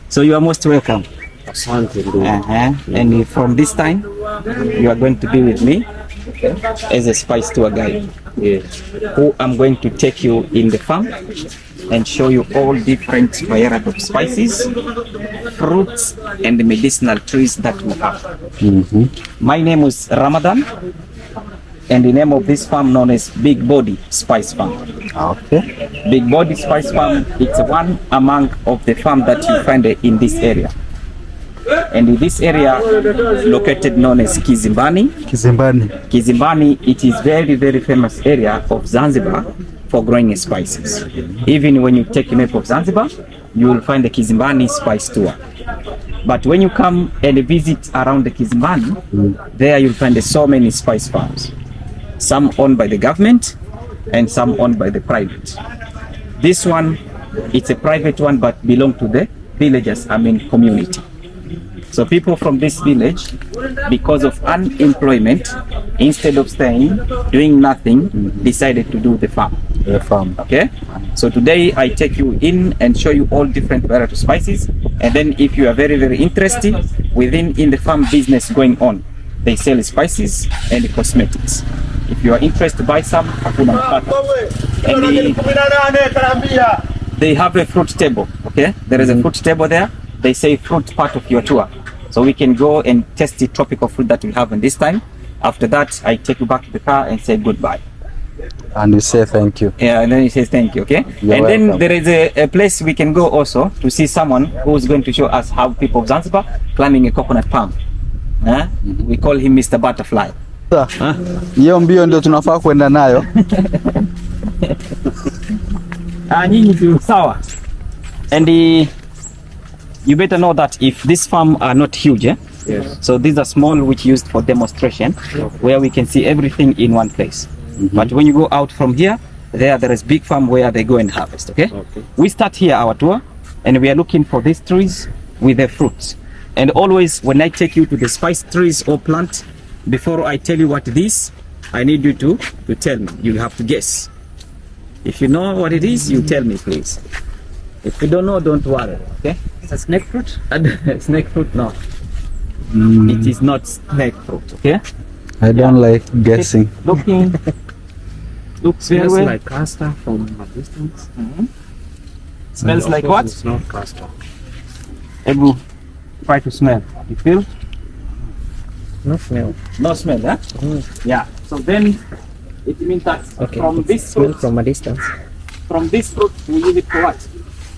So you are most welcome. And from this time, you are going to be with me as a spice tour guide. Who I'm going to take you in the farm and show you all different varieties of spices, fruits, and medicinal trees that we have. My name is Ramadan, and the name of this farm known as Big Body Spice Farm. Okay. Big Body Spice Farm, it's one among of the farm that you find in this area. And in this area located known as Kizimbani. Kizimbani, it is very, very famous area of Zanzibar for growing spices. Even when you take a map of Zanzibar, you will find the Kizimbani spice tour. But when you come and visit around the Kizimbani, there you'll find so many spice farms. Some owned by the government and some owned by the private. This one, it's a private one but belong to the villagers, community. So people from this village, because of unemployment, instead of staying, doing nothing, decided to do the farm. Okay? So today I take you in and show you all different varieties of spices. And then if you are very, very interested, in the farm business going on, they sell spices and cosmetics. If you are interested to buy some, they have a fruit table. Okay? There is a fruit table there. They say fruit part of your tour. So we can go and test the tropical fruit that we have in this time. After that, I take you back to the car and say goodbye. And you say thank you. Yeah, and then he says thank you, okay? You're welcome. Then there is a place we can go also to see someone who's going to show us how people of Zanzibar climbing a coconut palm. We call him Mr. Butterfly. Hiyo mbio ndio tunafaa kwenda nayo. Nyinyi tu sawa. And you better know that if this farm are not huge, yes. So these are small, which used for demonstration, where we can see everything in one place. But when you go out from here, there is big farm where they go and harvest. Okay. We start here our tour, and we are looking for these trees with the fruits. And always, when I take you to the spice trees or plant, before I tell you what it is, I need you to tell me. You have to guess. If you know what it is, you tell me, please. If you don't know, don't worry. Okay. It's a snake fruit? Snake fruit, no. It is not snake fruit, okay? I don't like guessing. Looks Smells very well. like castor from a distance. Smells like what? It's not castor. Ebu, try to smell. You feel? No smell. No smell, huh? Yeah. So then it means that from this smell fruit, from a distance. from this fruit, we use it for what?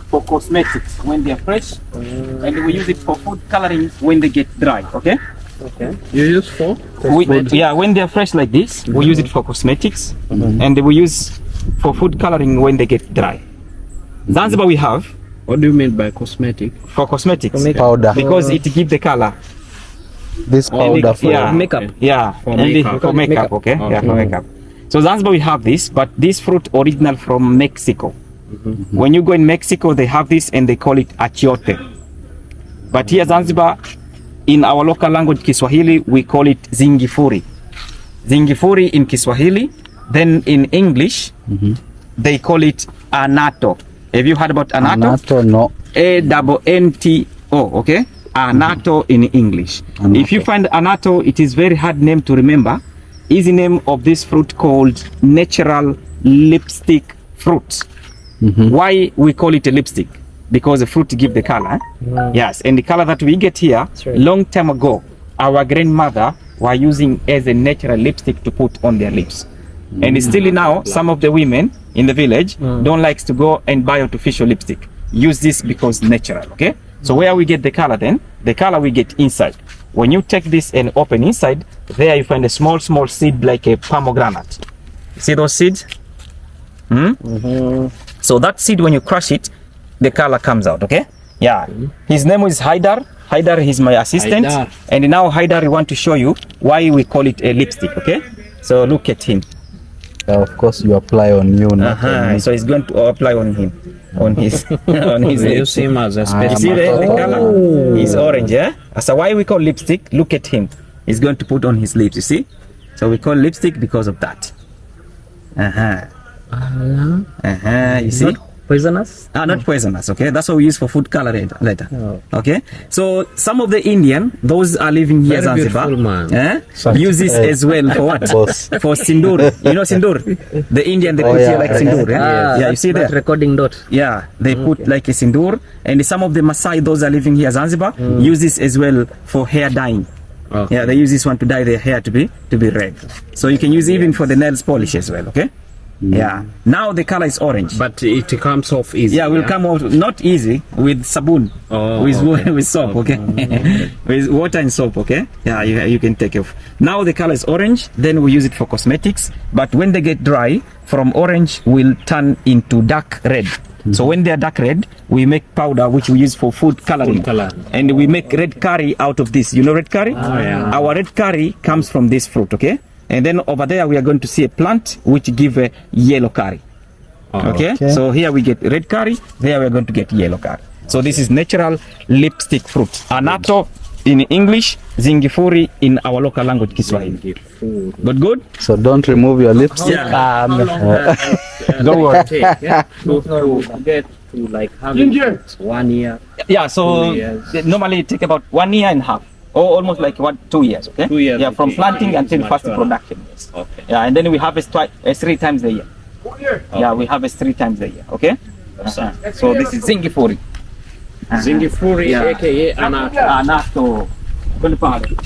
For cosmetics when they are fresh, and we use it for food coloring when they get dry. Okay. Okay. You use for? When they are fresh like this, we use it for cosmetics, and we use for food coloring when they get dry. Zanzibar we have. What do you mean by cosmetic? For cosmetics. Powder. Because it gives the color. This powder for makeup. Yeah. For makeup. For makeup. Okay. Yeah, for makeup. So Zanzibar we have this, but this fruit original from Mexico. When you go in Mexico, they have this and they call it achiote. But here Zanzibar, in our local language Kiswahili, we call it zingifuri. Zingifuri in Kiswahili. Then in English, they call it anato. Have you heard about anato? Anato, no. A-N-N-T-O, okay? Anato in English. Anato. If you find anato, it is very hard name to remember. Easy name of this fruit called natural lipstick fruit. Why we call it a lipstick? Because the fruit give the color. Yes, and the color that we get here, long time ago, our grandmother were using as a natural lipstick to put on their lips. And still now, some of the women in the village don't like to go and buy artificial lipstick. Use this because natural, okay? So where we get the color then? The color we get inside. When you take this and open inside, there you find a small seed like a pomegranate. See those seeds? So that seed, when you crush it, the color comes out, okay? Yeah. His name is Haidar. Haidar is my assistant. Haidar. And now Haidar, I want to show you why we call it a lipstick, okay? So look at him. Of course, you apply on you now. So he's going to apply on him, on his on his You lips. see him as a You special. see the color? He's orange, yeah? So why we call lipstick? Look at him. He's going to put on his lips, you see? So we call lipstick because of that. You see? Poisonous? Not poisonous, okay? That's what we use for food coloring later. Oh. Okay? So some of the Indian, those are living here Very Zanzibar, beautiful man. use this as well for what? Boss. For sindoor. You know sindoor? The Indian, they put here like sindoor. Yeah, you see that there? recording dot. Yeah, they put like a sindoor. And some of the Maasai, those are living here Zanzibar, use this as well for hair dyeing. Okay. Yeah, they use this one to dye their hair to be red. So you can use even for the nails polish as well, okay? Yeah. Now the color is orange. But it comes off easy. Yeah, will come out not easy with sabun, with soap, okay? With water and soap, okay? Yeah, you can take off. Now the color is orange, then we use it for cosmetics. But when they get dry, from orange will turn into dark red. So when they are dark red, we make powder which we use for food coloring. And we make red curry out of this. You know red curry? Our red curry comes from this fruit, okay? And then over there we are going to see a plant which give a yellow curry. Okay? So here we get red curry, there we are going to get yellow curry. So this is natural lipstick fruit. Anato in English, zingifuri in our local language Kiswahili. Good? So don't remove your lipstick. Go on. To get to like having 1 year. Yeah, so 2 years. they normally take about 1 year and a half. Or almost like 2 years, okay? 2 years. Yeah, from planting until first production. Yes. Okay. Yeah, and then we harvest 3 times a year. Yeah, we harvest 3 times a year, okay? So this is zingifuri. Zingifuri, aka Anato. Anato. Kunipare.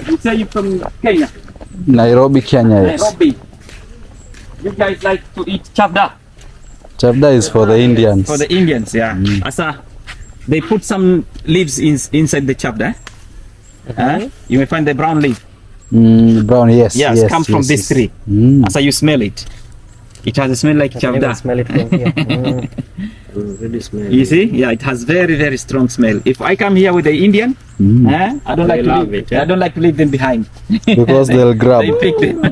You say you're from Kenya? Nairobi, Kenya, yes. Nairobi. You guys like to eat chavda? Chavda is for the Indians. For the Indians, yeah. Asa, they put some leaves inside the chavda. You may find the brown leaf. Brown, yes. Yes, yes comes from this tree. Asa, you smell it. It has a smell like chavda. Smell it from here. Really smelly. You see? Yeah, it has very, very strong smell. If I come here with the Indian, I don't like to love leave. it, yeah. I don't like to leave them behind. Because they'll grab. They pick them.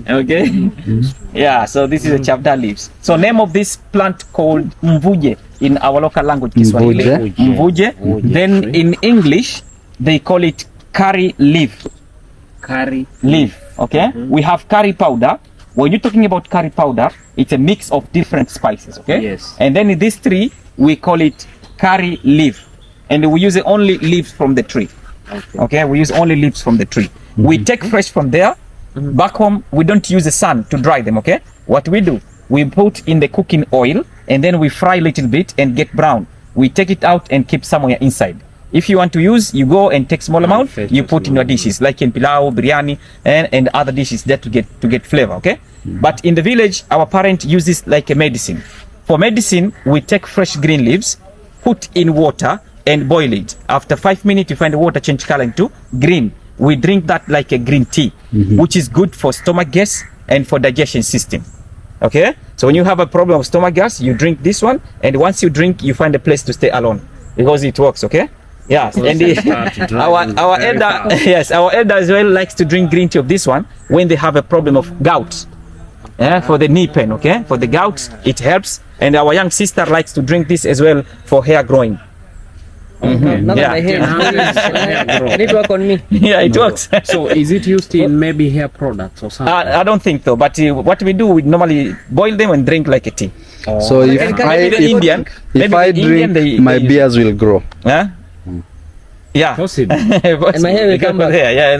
Okay? Yeah, so this is the chavda leaves. So name of this plant called mvuje in our local language Kiswahili. Mvuje. Mvuje. Then in English, they call it curry leaf. Curry. Leaf, okay? We have curry powder. When you're talking about curry powder, it's a mix of different spices, okay? Yes. And then in this tree, we call it curry leaf. And we use only leaves from the tree. Okay? We use only leaves from the tree. We take fresh from there. Back home, we don't use the sun to dry them, okay? What we do, we put in the cooking oil and then we fry a little bit and get brown. We take it out and keep somewhere inside. If you want to use, you go and take small amount, you put in your dishes, like in pilau, biryani, and other dishes there to get flavor, okay? But in the village, our parent uses like a medicine. For medicine, we take fresh green leaves, put in water, and boil it. After 5 minutes, you find the water change color into green. We drink that like a green tea, which is good for stomach gas and for digestion system. Okay? So when you have a problem of stomach gas, you drink this one, and once you drink, you find a place to stay alone because it works, okay? Yes, and our elder, yes, our elder as well likes to drink green tea of this one when they have a problem of gout. For the knee pain, okay? For the gout, it helps. And our young sister likes to drink this as well for hair growing. Not Yeah. my hair. I need to work on me. Yeah, it works. So is it used in maybe hair products or something? I don't think so, but what we do, we normally boil them and drink like a tea. So if Maybe the Indian, maybe I the Indian, drink, my beards will grow. Huh? Yeah. Possible. And my hair will come back. Yeah,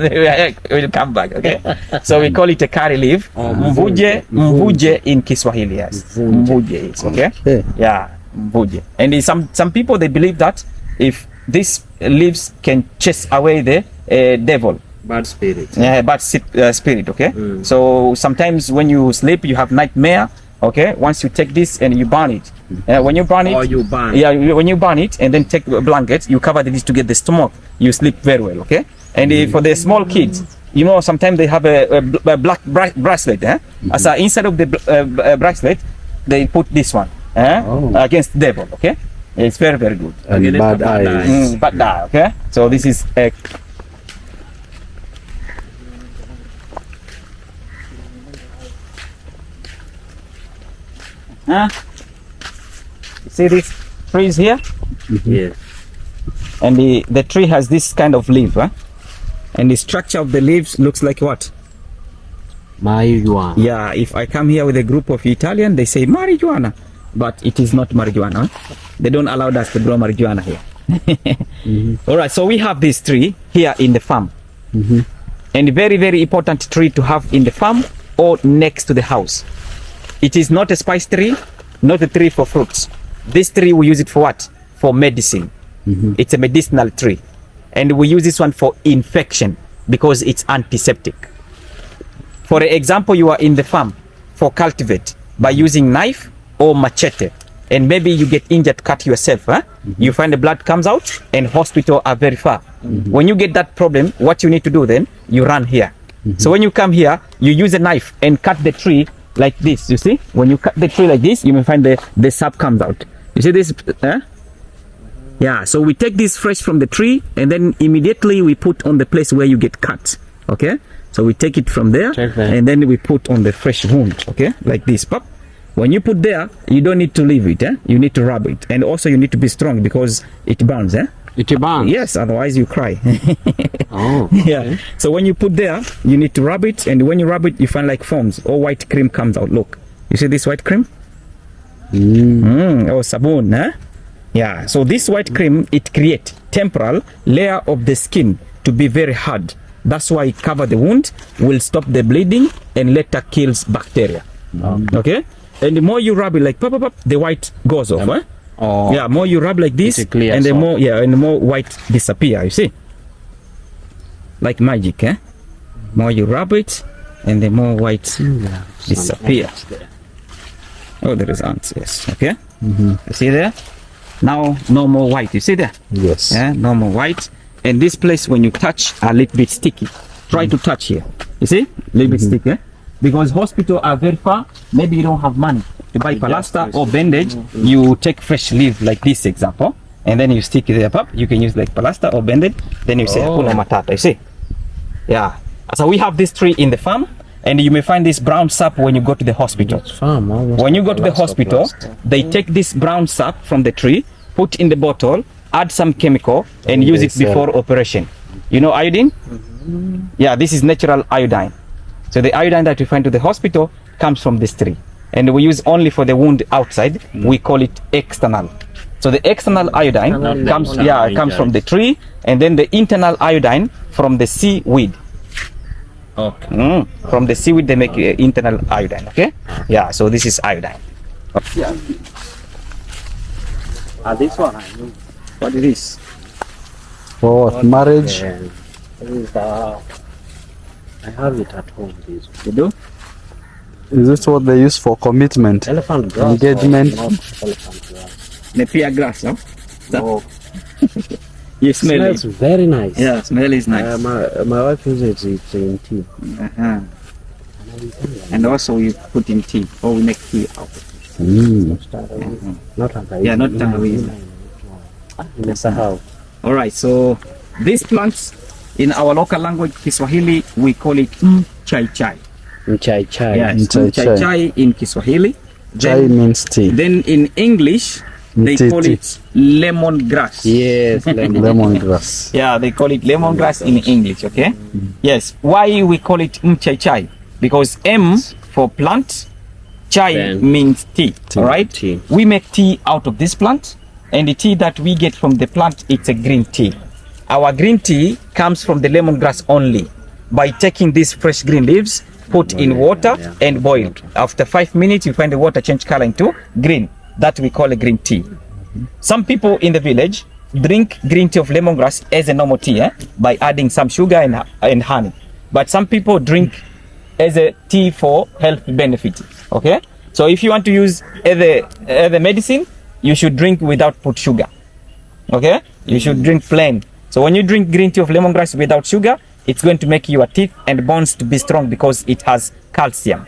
it will come back. Okay. So we call it a curry leaf. Mvuje in Kiswahili, yes. Mvuje is okay. Yeah, mvuje. And some people they believe that if these leaves can chase away the devil. Bad spirit. Yeah, bad spirit. Okay. So sometimes when you sleep, you have nightmare. Okay, once you take this and you burn it, when you burn it, Or you burn. yeah, when you burn it and then take a blanket, you cover this to get the stomach. You sleep very well. Okay, and for the small kids, you know, sometimes they have a black bracelet. As inside of the bracelet, they put this one against devil. Okay, it's very very good. And bad eyes. Bad eye. Okay, so this is a see these trees here, Yes. and the tree has this kind of leaf. And the structure of the leaves looks like what? Marijuana. Yeah, if I come here with a group of Italian, they say marijuana, but it is not marijuana. They don't allow us to grow marijuana here. All right, so we have this tree here in the farm. And a very, very important tree to have in the farm or next to the house. It is not a spice tree, not a tree for fruits. This tree, we use it for what? For medicine. It's a medicinal tree. And we use this one for infection because it's antiseptic. For example, you are in the farm for cultivate by using knife or machete, and maybe you get injured, cut yourself. You find the blood comes out, and hospital are very far. When you get that problem, what you need to do then, you run here. So when you come here, you use a knife and cut the tree like this. You see, when you cut the tree like this, you may find the sap comes out. You see this? Yeah, so we take this fresh from the tree and then immediately we put on the place where you get cut. Okay, so we take it from there and then we put on the fresh wound. Okay, like this. Pop. When you put there, you don't need to leave it. You need to rub it, and also you need to be strong because it burns. It burns. Yes, otherwise you cry. Oh. Yeah. So when you put there, you need to rub it, and when you rub it, you find like foams or white cream comes out. Look, you see this white cream? Oh, sabun, Yeah. So this white cream, it creates temporal layer of the skin to be very hard. That's why it cover the wound, will stop the bleeding, and later kills bacteria. Okay. And the more you rub it like pop, pop, pop, the white goes off. Oh. Yeah. More you rub like this, and the more and the more white disappear. You see. Like magic, More you rub it, and the more white disappear. Oh, there is ants, yes. Okay. You see there? Now, no more white. You see there? Yes. Yeah, no more white. And this place, when you touch, a little bit sticky. Try to touch here. You see? A little bit sticky. Because hospitals are very far. Maybe you don't have money to buy plaster or bandage. You take fresh leaf like this example, and then you stick it there. Up. You can use like plaster or bandage. Then you say, "Hakuna matata." You see? Yeah. So we have this tree in the farm, and you may find this brown sap when you go to the hospital. When you go to the hospital, they take this brown sap from the tree, put in the bottle, add some chemical, and use it before operation. You know iodine? Yeah, this is natural iodine. So the iodine that we find to the hospital comes from this tree, and we use only for the wound outside. We call it external. So the external iodine comes from the tree, and then the internal iodine from the seaweed. Okay. From the seaweed they make internal iodine. Okay. Yeah. So this is iodine. Yeah. This one. What is this? For marriage. I have it at home. This one. You do? Is this what they use for commitment? Elephant grass. Engagement. Elephant grass. Nepia grass, no? Oh. You smell it. Smells very nice. Yeah, smell is nice. My wife uses it in tea. And also we put in tea, or we make tea out of it. Not tangawizi. Yeah, not tangawizi. Nimesahau. All right, so these plants in our local language, Kiswahili, we call it chai chai. Chai chai. Yes, Chai chai chai. chai in Kiswahili. Chai means tea. Then in English, they Tea, call tea. it lemongrass. Yes, Lemongrass. Yeah, they call it lemongrass in English, okay? Yes. Why we call it chai chai? Because M for plant, chai Then means tea, all right? tea. We make tea out of this plant, and the tea that we get from the plant, it's a green tea. Our green tea comes from the lemongrass only. By taking these fresh green leaves, put in water and boil. After 5 minutes, you find the water change color into green. That we call a green tea. Some people in the village drink green tea of lemongrass as a normal tea, by adding some sugar and honey. But some people drink as a tea for health benefit. Okay, so if you want to use as a medicine, you should drink without put sugar. Okay, you should drink plain. So when you drink green tea of lemongrass without sugar, it's going to make your teeth and bones to be strong because it has calcium.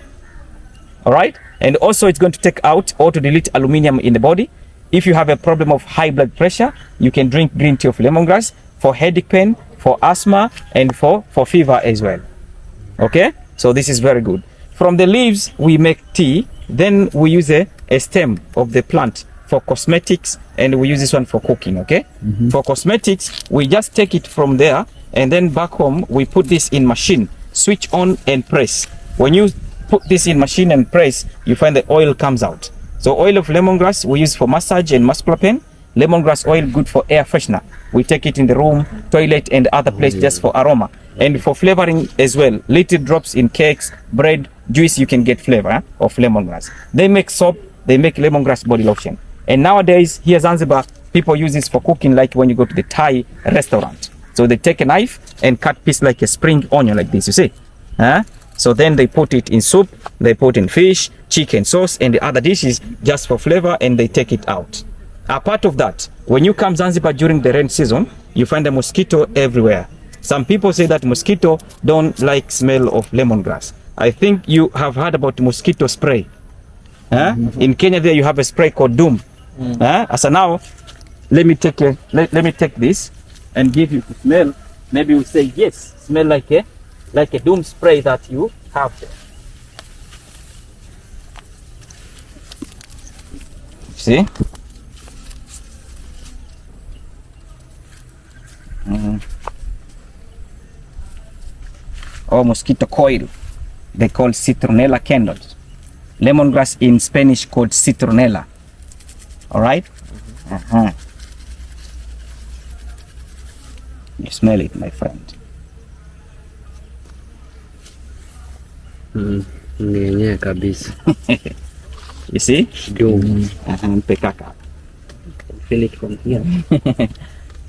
All right, and also it's going to take out or to delete aluminum in the body. If you have a problem of high blood pressure, you can drink green tea of lemongrass for headache pain, for asthma, and for fever as well. Okay, so this is very good. From the leaves we make tea, then we use a stem of the plant for cosmetics, and we use this one for cooking. Okay, for cosmetics we just take it from there And then back home, we put this in machine, switch on and press. When you put this in machine and press, you find the oil comes out. So oil of lemongrass we use for massage and muscular pain. Lemongrass oil good for air freshener. We take it in the room, toilet and other place just for aroma. And for flavoring as well, little drops in cakes, bread, juice, you can get flavor of lemongrass. They make soap, they make lemongrass body lotion. And nowadays, here Zanzibar, people use this for cooking like when you go to the Thai restaurant. So they take a knife and cut piece like a spring onion like this, you see? So then they put it in soup, they put in fish, chicken sauce and the other dishes just for flavor and they take it out. Apart of that, when you come Zanzibar during the rain season, you find a mosquito everywhere. Some people say that mosquito don't like smell of lemongrass. I think you have heard about mosquito spray. In Kenya there you have a spray called Doom. So now, let me take this and give you to smell. Maybe you say yes, smell like a Doom spray that you have there. See? Or mosquito coil. They call citronella candles. Lemongrass in Spanish called citronella. All right? You smell it, my friend. Nyenye kabisa. You see? Doom. Pekaka. Feel it from here.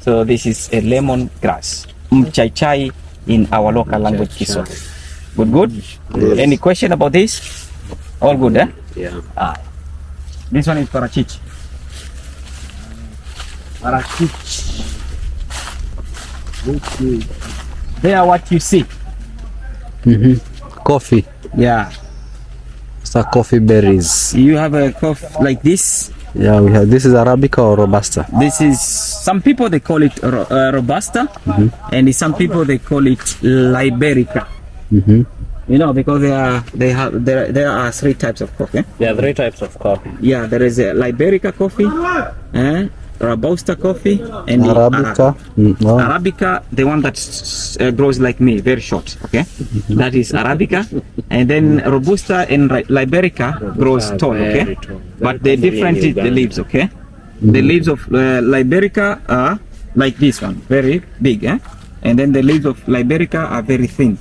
So this is a lemongrass. Mchai in our local language, Kiswahili. Good? Yes. Any question about this? All good, eh? Yeah. This one is parachichi. Parachichi. There, what you see. Coffee. Yeah. It's a coffee berries. You have a coffee like this. Yeah, we have. This is Arabica or Robusta. This is, some people they call it Robusta, and some people they call it Liberica. You know, because there are three types of coffee. There are 3 types of coffee. Yeah, there is a Liberica coffee, Robusta coffee, and Arabica. Arabica, the one that grows like me, very short. Okay, that is Arabica, and then Robusta and Liberica grows tall. Okay, but they're different the leaves. Okay, the leaves of Liberica are like this one, very big, and then the leaves of Liberica are very thin.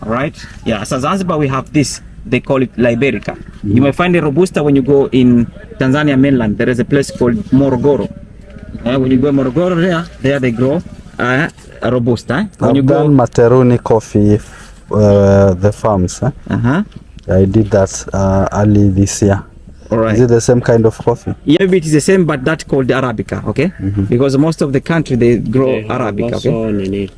All right. Yeah. So Zanzibar we have this. They call it Liberica. You may find a Robusta when you go in Tanzania mainland. There is a place called Morogoro. When you go Morogoro, there they grow a Robusta. When you go Materuni coffee, the farms. I did that early this year. All right. Is it the same kind of coffee? Yeah, maybe it is the same, but that's called Arabica. Okay. Because most of the country they grow Arabica. Okay.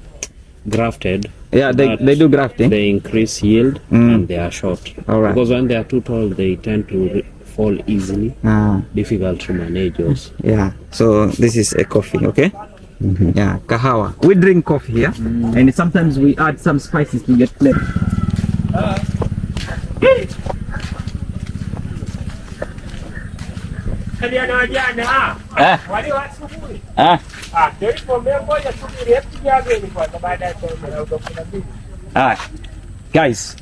Grafted. Yeah, they do grafting. They increase yield and they are short. All right. Because when they are too tall, they tend to fall easily. Difficult to manage also. Yeah. So this is a coffee, okay? Yeah, kahawa. We drink coffee here, and sometimes we add some spices to get flavor. Guys,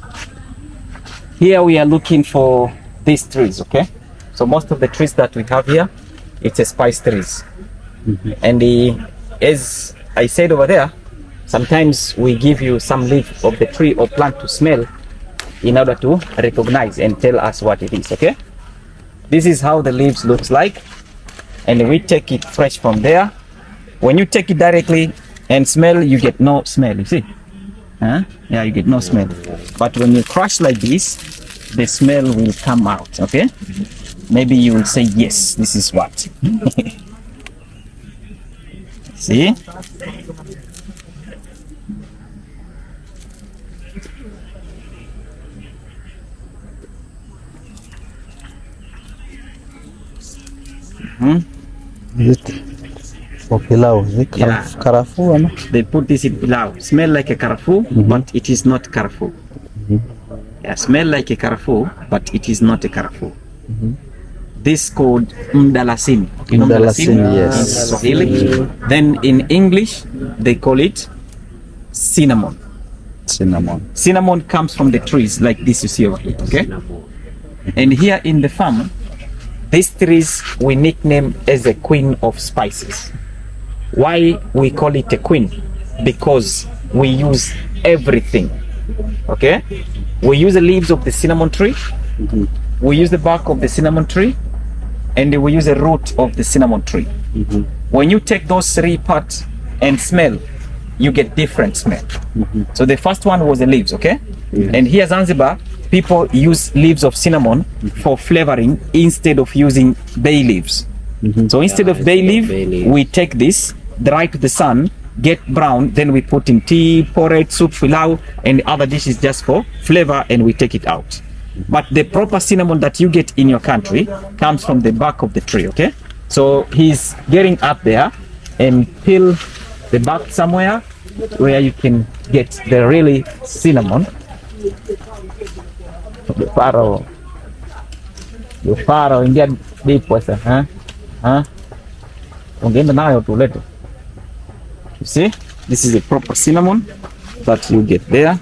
here we are looking for these trees, okay? So most of the trees that we have here, it's a spice trees. And as I said over there, sometimes we give you some leaf of the tree or plant to smell in order to recognize and tell us what it is, okay? This is how the leaves looks like, and we take it fresh from there. When you take it directly and smell, you get no smell, you see? Yeah, you get no smell. But when you crush like this, the smell will come out, okay? Maybe you will say, yes, this is what. See? Is it for pilau? Is it karafu? They put this in pilau. Smell like a karafu, but it is not karafu. Yeah, smell like a karafu, but it is not a karafu. This is called mdalasini. Okay, Mdalasini, yes. In Swahili. Then in English, they call it cinnamon. Cinnamon comes from the trees like this you see over here, okay? And here in the farm, these trees we nickname as a queen of spices. Why we call it a queen? Because we use everything, okay? We use the leaves of the cinnamon tree, we use the bark of the cinnamon tree, and we use the root of the cinnamon tree. When you take those three parts and smell, you get different smell. So the first one was the leaves, okay? And here Zanzibar, people use leaves of cinnamon for flavoring instead of using bay leaves. So instead of bay leaf, we take this, dry to the sun, get brown, then we put in tea, porridge, soup, pilau, and other dishes just for flavor, and we take it out. But the proper cinnamon that you get in your country comes from the bark of the tree, okay? So he's getting up there and peel the bark somewhere where you can get the really cinnamon. The faro ingia deep wasa, huh? Ungeenda nayo tulete. You see, this is a proper cinnamon that you get there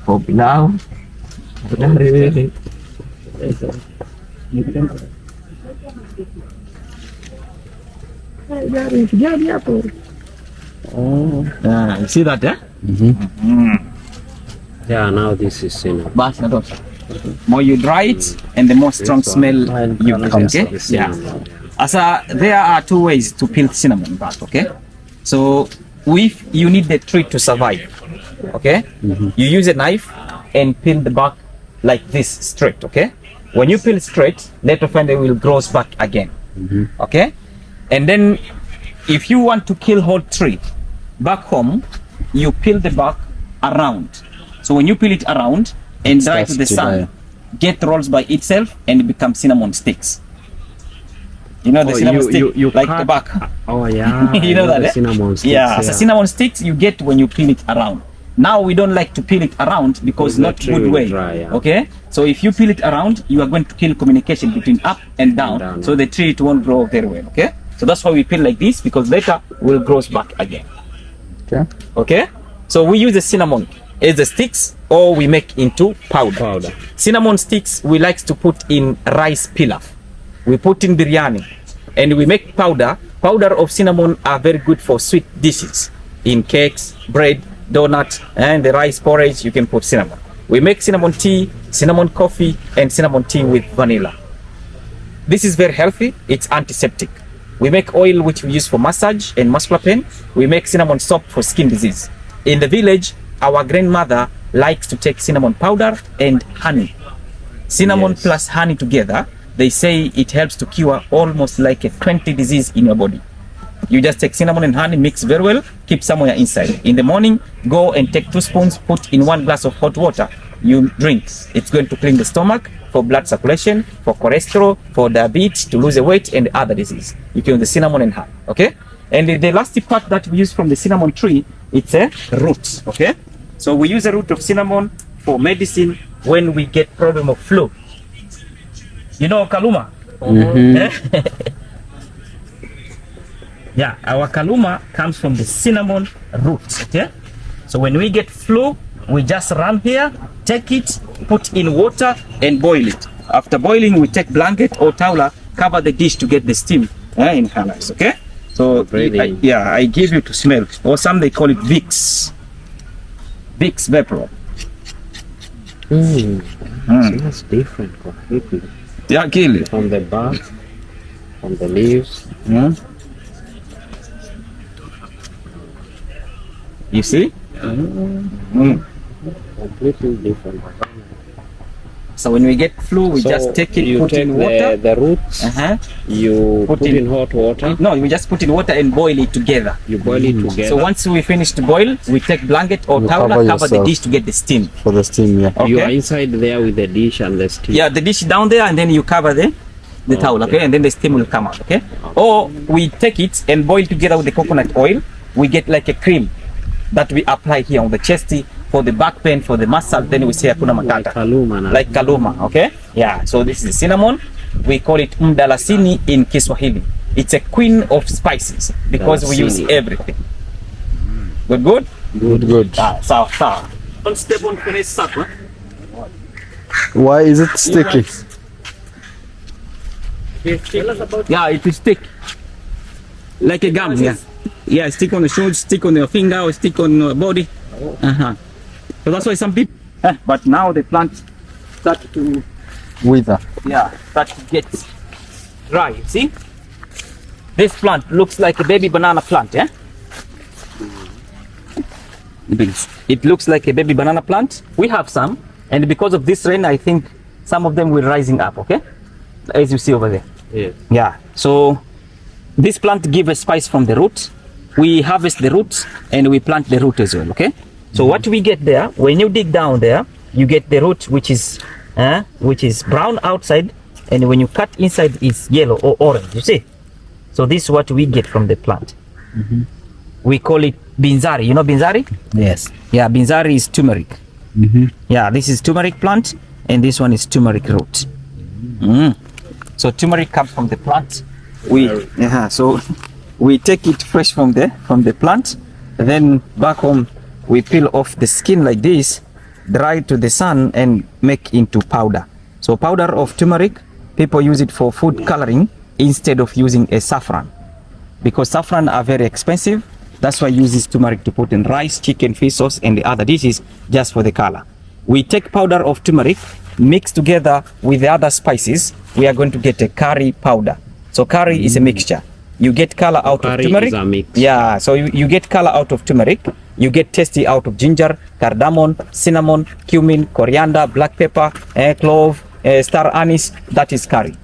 for pilau. You see that, eh? Yeah, now this is cinnamon. But more you dry it, and the more strong smell you get. Okay? Yeah. There are two ways to peel cinnamon bark. Okay. So if you need the tree to survive, okay, you use a knife and peel the bark like this straight. Okay. When you peel straight, later find it will grow back again. Okay. And then if you want to kill whole tree back home, you peel the bark around. So when you peel it around and dry to the sun, get rolls by itself and it becomes cinnamon sticks. You know the cinnamon stick, you like the bark. Oh yeah. You know that, cinnamon sticks. Yeah, so cinnamon sticks you get when you peel it around. Now we don't like to peel it around because not good way. Dry, okay, so if you peel it around, you are going to kill communication between up and down, so the tree it won't grow very well. Okay, so that's why we peel like this, because later will grow back again. Okay, so we use the cinnamon as the sticks, or we make into powder. Cinnamon sticks we like to put in rice pilaf, we put in biryani, and we make powder of cinnamon are very good for sweet dishes, in cakes, bread, donut, and the rice porridge. You can put cinnamon. We make cinnamon tea, cinnamon coffee, and cinnamon tea with vanilla. This is very healthy. It's antiseptic. We make oil which we use for massage and muscular pain. We make cinnamon soap for skin disease. In the village, our grandmother likes to take cinnamon powder and honey. Cinnamon plus honey together, they say it helps to cure almost like a 20 disease in your body. You just take cinnamon and honey, mix very well, keep somewhere inside. In the morning, go and take 2 spoons, put in 1 glass of hot water. You drink. It's going to clean the stomach, for blood circulation, for cholesterol, for diabetes, to lose the weight, and other disease. You can use the cinnamon and honey. Okay? And the last part that we use from the cinnamon tree, it's a root. Okay? So we use the root of cinnamon for medicine when we get problem of flu. You know kaluma? Yeah, our kaluma comes from the cinnamon root. Okay, so when we get flu, we just run here, take it, put in water and boil it. After boiling, we take blanket or towel, cover the dish to get the steam inhalers. Okay, so I give you to smell, or some they call it Vicks vapor. Smells different completely. Yeah, kill it. From the bark, from the leaves. You see? Completely different. So when we get flu, we just take it, put in water. The roots, you put in hot water. No, we just put in water and boil it together. You boil it together. So once we finish to boil, we take blanket or towel, cover the dish to get the steam. For the steam, yeah. Okay. You are inside there with the dish and the steam. Yeah, the dish down there, and then you cover the towel, okay? And then the steam will come out, okay? Or we take it and boil together with the coconut oil. We get like a cream that we apply here on the chest for the back pain, for the muscle. Then we say hakuna matata. Like kaluma, okay? Yeah, so this is cinnamon. We call it mdalasini in Kiswahili. It's a queen of spices because we use everything. Good? Good. Sawa. Don't step on kwenye sapa. Why is it sticky? Yeah, it will stick. Like a gum, yeah. Yeah, stick on the shoes, stick on your finger, or stick on your body. So that's why some people. But now the plant start to Wither. start to get dry. See, this plant looks like a baby banana plant, yeah. It looks like a baby banana plant. We have some, and because of this rain, I think some of them will rising up. Okay, as you see over there. Yeah. So this plant gives a spice from the root. We harvest the roots and we plant the root as well. Okay. So what we get there, when you dig down there, you get the root which is brown outside, and when you cut inside is yellow or orange. You see. So this is what we get from the plant. We call it binzari. You know binzari? Yes. Yeah, binzari is turmeric. Yeah, this is turmeric plant, and this one is turmeric root. So turmeric comes from the plant. So we take it fresh from the plant. Then back home we peel off the skin like this, dry to the sun, and make into powder. So powder of turmeric, people use it for food coloring instead of using a saffron, because saffron are very expensive. That's why I use this turmeric to put in rice, chicken, fish sauce, and the other dishes just for the color. We take powder of turmeric, mix together with the other spices. We are going to get a curry powder. So curry is a mixture. You get color out of turmeric. Is a mix. Yeah, so you get color out of turmeric. You get tasty out of ginger, cardamom, cinnamon, cumin, coriander, black pepper, clove, star anise. That is curry.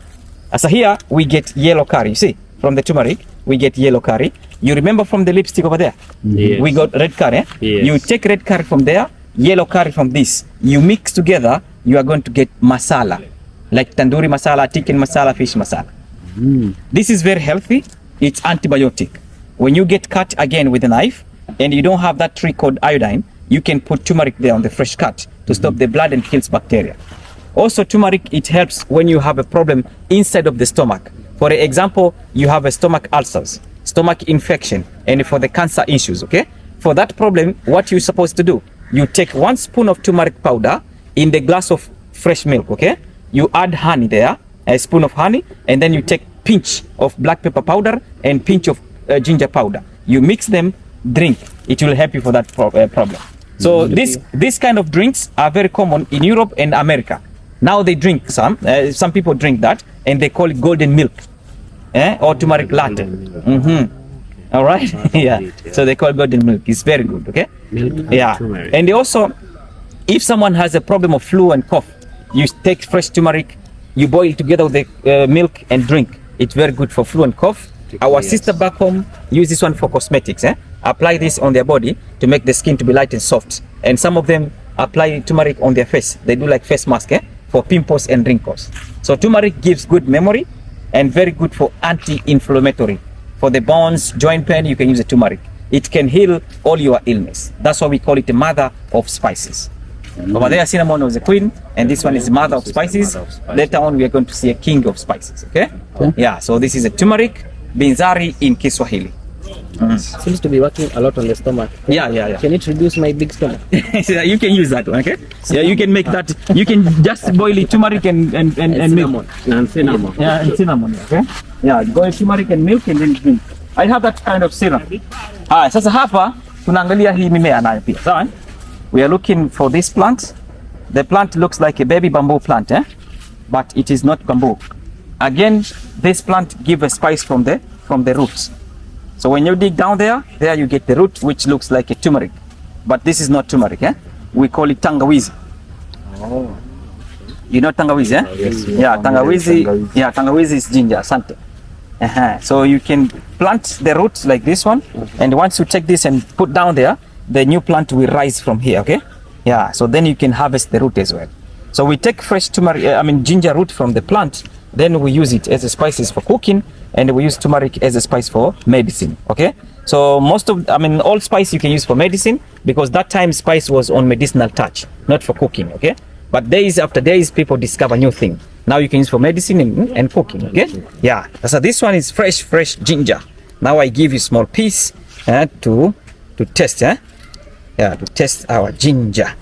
So here we get yellow curry. You see, from the turmeric, we get yellow curry. You remember from the lipstick over there? Yes. We got red curry. Yes. You take red curry from there, yellow curry from this. You mix together, you are going to get masala. Like tandoori masala, chicken masala, fish masala. This is very healthy. It's antibiotic. When you get cut again with a knife and you don't have that tree called iodine, you can put turmeric there on the fresh cut to stop the blood and kills bacteria. Also turmeric, it helps when you have a problem inside of the stomach. For example, you have a stomach ulcers, stomach infection, and for the cancer issues, okay? For that problem, what you're supposed to do, you take 1 spoon of turmeric powder in the glass of fresh milk, okay? You add honey there, a spoon of honey, and then you take pinch of black pepper powder and pinch of ginger powder. You mix them, drink. It will help you for that problem. So this kind of drinks are very common in Europe and America. Now they drink some people drink that, and they call it golden milk, or turmeric latte. All right. Yeah. So they call it golden milk. It's very good. Okay. Milk. Yeah. Turmeric. And they also, if someone has a problem of flu and cough, you take fresh turmeric, you boil together with the milk and drink. It's very good for flu and cough. Our sister back home use this one for cosmetics. Apply this on their body to make the skin to be light and soft. And some of them apply turmeric on their face. They do like face mask for pimples and wrinkles. So turmeric gives good memory and very good for anti-inflammatory. For the bones, joint pain, you can use the turmeric. It can heal all your illness. That's why we call it the mother of spices. Over there, cinnamon was the queen, and this one is mother of spices. Later on, we are going to see a king of spices. Okay? Yeah. So this is a turmeric binzari in Kiswahili. Seems to be working a lot on the stomach. Yeah. Can it reduce my big stomach? You can use that one. Okay? Yeah, you can make that. You can just boil it, turmeric and milk. And cinnamon. Yeah, and cinnamon. Okay? Yeah, boil turmeric and milk and then drink. I have that kind of syrup. Sasa hapa tunaangalia hii mimea nayo pia. Sawa? We are looking for this plant. The plant looks like a baby bamboo plant, but it is not bamboo. Again, this plant gives a spice from the roots. So when you dig down there you get the root, which looks like a turmeric, but this is not turmeric. We call it tangawizi. Oh. You know tangawizi, Yes, yeah, tangawizi. Yeah, tangawizi is ginger. Asante. So you can plant the roots like this one, and once you take this and put down there, the new plant will rise from here. Okay. Yeah. So then you can harvest the root as well. So we take fresh ginger root from the plant, then we use it as a spices for cooking, and we use turmeric as a spice for medicine. Okay. So all spice you can use for medicine, because that time spice was on medicinal touch, not for cooking. Okay. But days after days, people discover new thing. Now you can use for medicine and cooking. Okay. Yeah. So this one is fresh ginger. Now I give you small piece to test. Yeah, to test our ginger.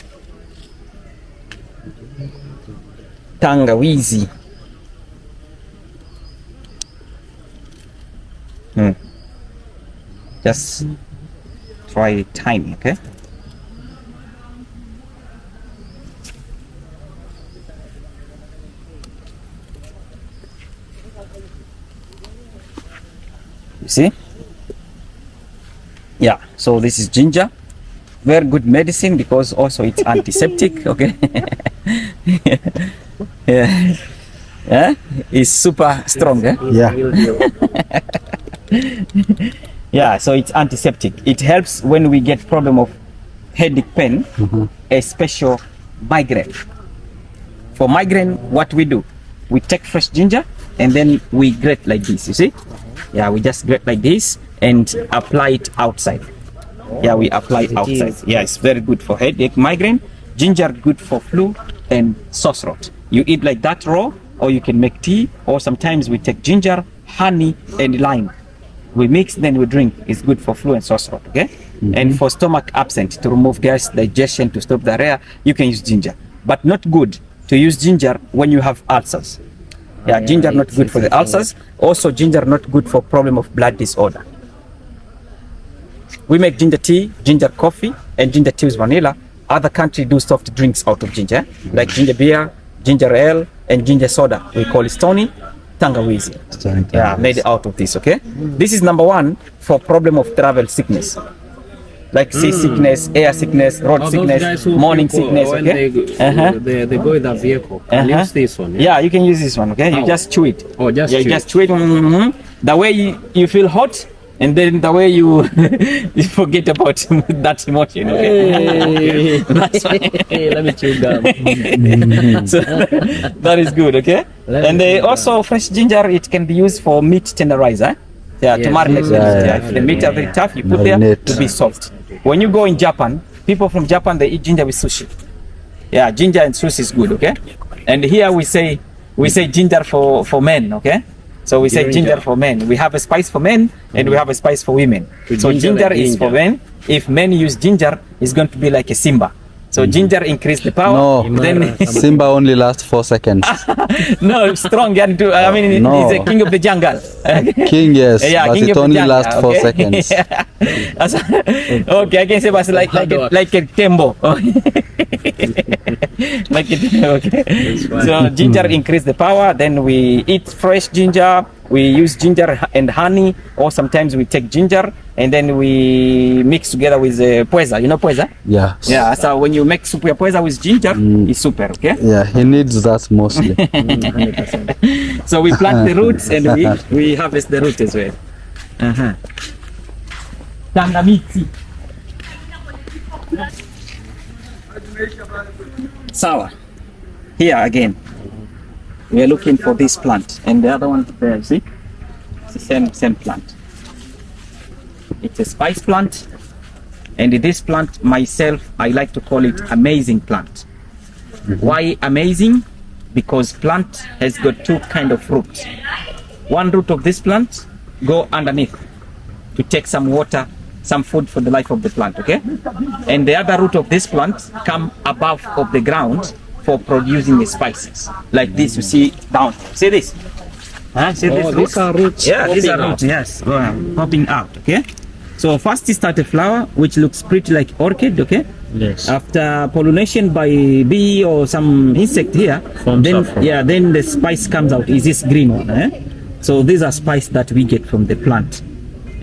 Tangawizi. Just try it tiny, okay? You see? Yeah, so this is ginger. Very good medicine because also it's antiseptic, okay? Yeah. Yeah, it's super strong, eh? Yeah. Yeah, so it's antiseptic. It helps when we get problem of headache pain, especially migraine. For migraine, what we do, we take fresh ginger and then we grate like this, you see? Yeah, we just grate like this and apply it outside. Yeah, we apply it outside. Yeah, it's very good for headache, migraine. Ginger good for flu and sore throat. You eat like that raw, or you can make tea, or sometimes we take ginger, honey, and lime. We mix, then we drink. It's good for flu and sore throat, okay? And for stomach absent, to remove gas, digestion, to stop diarrhea, you can use ginger. But not good to use ginger when you have ulcers. Yeah, ginger not good for the ulcers. Also, ginger not good for problem of blood disorder. We make ginger tea, ginger coffee, and ginger tea with vanilla. Other countries do soft drinks out of ginger, like ginger beer, ginger ale, and ginger soda. We call it stony tangawizi. Yeah, made out of this, okay? This is number one for problem of travel sickness. Like sea sickness, air sickness, road sickness, morning sickness, okay? They go in the vehicle. Use this one. Yeah, you can use this one, okay? You just chew it. Oh, just yeah, chew you just chew it. The way you feel hot, and then the way you you forget about that emotion, okay? That's why. Let me chew gum. So that is good, okay? And they also fresh ginger, it can be used for meat tenderizer. Yeah, to marinate. Yeah, if the meat are very tough, you put there to be soft. When you go in Japan, people from Japan, they eat ginger with sushi. Yeah, ginger and sushi is good, okay? And here we say ginger for men, okay? So we say ginger for men. We have a spice for men and we have a spice for women. So ginger is for men. If men use ginger, it's going to be like a Simba. So ginger increase the power. No, then Simba only lasts 4 seconds. no, strong. I mean, No. he's a king of the jungle. King, yes, Yeah, but king it of the only jungle, lasts 4 okay? seconds. Okay, I can say but like a tembo. Like it, okay. So ginger increase the power. Then we eat fresh ginger. We use ginger and honey, or sometimes we take ginger and then we mix together with pweza. You know pweza? Yeah. Yeah. So when you make soup ya pweza with ginger, it's super. Okay. Yeah, he needs that mostly. 100%. So we plant the roots and we harvest the roots as well. Tangamiti. Sour. Here again. We are looking for this plant and the other one there, see? It's the same plant. It's a spice plant, and this plant myself, I like to call it amazing plant. Why amazing? Because plant has got two kind of roots. One root of this plant go underneath to take some water, some food for the life of the plant, okay? And the other root of this plant come above of the ground for producing the spices. Like this, you see down. See this? See this roots? These are roots. Yeah, these are popping roots, yes, popping out, okay? So first you start a flower, which looks pretty like orchid, okay? Yes. After pollination by bee or some insect here, then the spice comes out. Is this green one? So these are spice that we get from the plant.